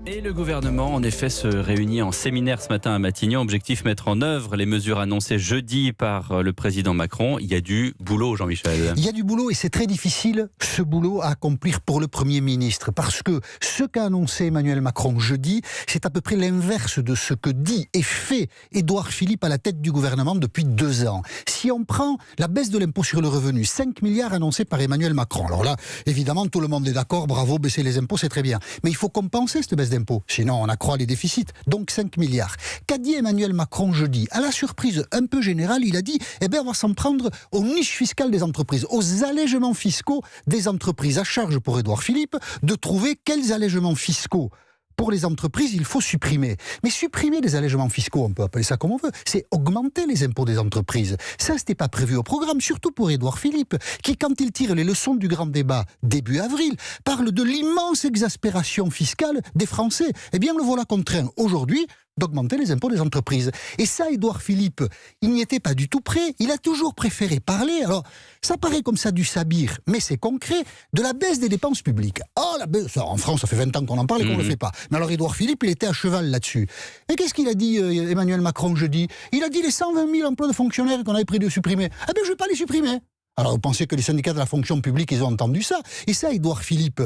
Et le gouvernement, en effet, se réunit en séminaire ce matin à Matignon. Objectif, mettre en œuvre les mesures annoncées jeudi par le président Macron. Il y a du boulot, Jean-Michel. Il y a du boulot et c'est très difficile, ce boulot, à accomplir pour le Premier ministre. Parce que ce qu'a annoncé Emmanuel Macron jeudi, c'est à peu près l'inverse de ce que dit et fait Édouard Philippe à la tête du gouvernement depuis 2 ans. Si on prend la baisse de l'impôt sur le revenu, 5 milliards annoncés par Emmanuel Macron. Alors là, évidemment, tout le monde est d'accord, bravo, baisser les impôts, c'est très bien. Mais il faut compenser cette baisse d'impôts, sinon on accroît les déficits, donc 5 milliards. Qu'a dit Emmanuel Macron jeudi? À la surprise un peu générale, il a dit, on va s'en prendre aux niches fiscales des entreprises, aux allègements fiscaux des entreprises. À charge pour Édouard Philippe de trouver quels allègements fiscaux pour les entreprises, il faut supprimer. Mais supprimer les allègements fiscaux, on peut appeler ça comme on veut, c'est augmenter les impôts des entreprises. Ça, c'était pas prévu au programme, surtout pour Édouard Philippe, qui, quand il tire les leçons du grand débat début avril, parle de l'immense exaspération fiscale des Français. Eh bien, le voilà contraint aujourd'hui d'augmenter les impôts des entreprises. Et ça, Édouard Philippe, il n'y était pas du tout prêt. Il a toujours préféré parler, alors ça paraît comme ça du sabir, mais c'est concret, de la baisse des dépenses publiques. Oh, la baisse, ça, en France, ça fait 20 ans qu'on en parle et qu'on ne le fait pas. Mais alors Édouard Philippe, il était à cheval là-dessus. Et qu'est-ce qu'il a dit, Emmanuel Macron, jeudi? Il a dit les 120 000 emplois de fonctionnaires qu'on avait pris de supprimer. Ah ben, je ne vais pas les supprimer. Alors vous pensez que les syndicats de la fonction publique, ils ont entendu ça? Et ça, Édouard Philippe,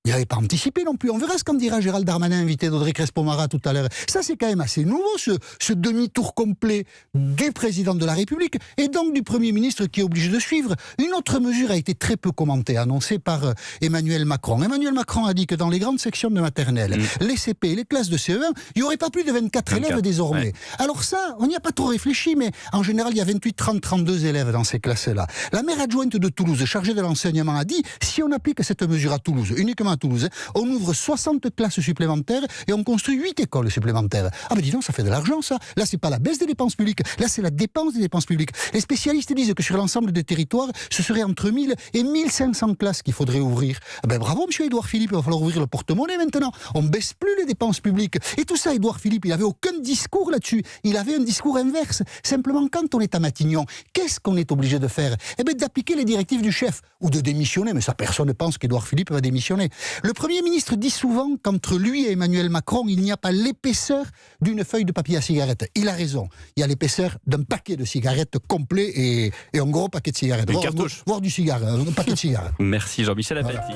il n'avait pas anticipé non plus. On verra ce qu'en dira Gérald Darmanin, invité d'Audrey Crespo-Mara tout à l'heure. Ça, c'est quand même assez nouveau, ce demi-tour complet du président de la République et donc du Premier ministre qui est obligé de suivre. Une autre mesure a été très peu commentée, annoncée par Emmanuel Macron. Emmanuel Macron a dit que dans les grandes sections de maternelle, les CP, les classes de CE1, il n'y aurait pas plus de 24 élèves désormais. Ouais. Alors ça, on n'y a pas trop réfléchi, mais en général, il y a 28, 30, 32 élèves dans ces classes-là. La maire adjointe de Toulouse, chargée de l'enseignement, a dit, si on applique cette mesure à Toulouse, uniquement à Toulouse, on ouvre 60 classes supplémentaires et on construit 8 écoles supplémentaires. Ah ben dis donc, ça fait de l'argent ça. Là, c'est pas la baisse des dépenses publiques, là c'est la dépense des dépenses publiques. Les spécialistes disent que sur l'ensemble des territoires, ce serait entre 1000 et 1500 classes qu'il faudrait ouvrir. Ah ben bravo monsieur Édouard Philippe, il va falloir ouvrir le porte-monnaie maintenant. On baisse plus les dépenses publiques. Et tout ça, Édouard Philippe, il avait aucun discours là-dessus. Il avait un discours inverse. Simplement, quand on est à Matignon, qu'est-ce qu'on est obligé de faire? Eh bien d'appliquer les directives du chef, ou de démissionner, mais ça personne ne pense qu'Édouard Philippe va démissionner. Le Premier ministre dit souvent qu'entre lui et Emmanuel Macron, il n'y a pas l'épaisseur d'une feuille de papier à cigarette. Il a raison. Il y a l'épaisseur d'un paquet de cigarettes complet et un gros paquet de cigarettes. Une cartouche. Voire du cigare, un paquet de cigarettes. Merci Jean-Michel Apathy.